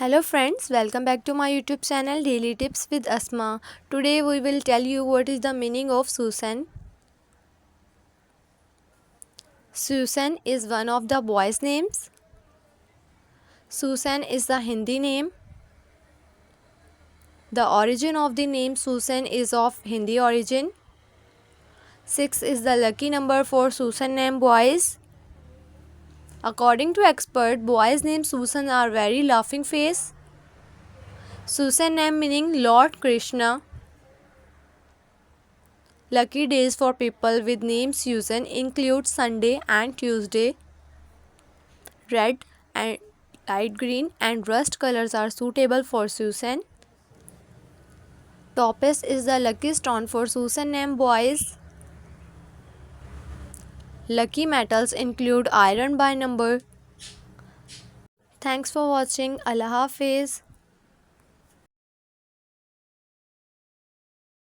Hello friends, welcome back to my YouTube channel Daily Tips with Asma. Today we will tell you what is the meaning of Susan. Susan is one of the boys' names. Susan is the Hindi name. The origin of the name Susan is of Hindi origin. 6 is the lucky number for Susan name boys. According to expert, boys named Susan are very laughing face. Susan name meaning Lord Krishna. Lucky days for people with name Susan include Sunday and Tuesday. Red and light green and rust colors are suitable for Susan. Topaz is the lucky stone for Susan name boys. Lucky metals include iron by number. Thanks for watching. Allah Hafiz.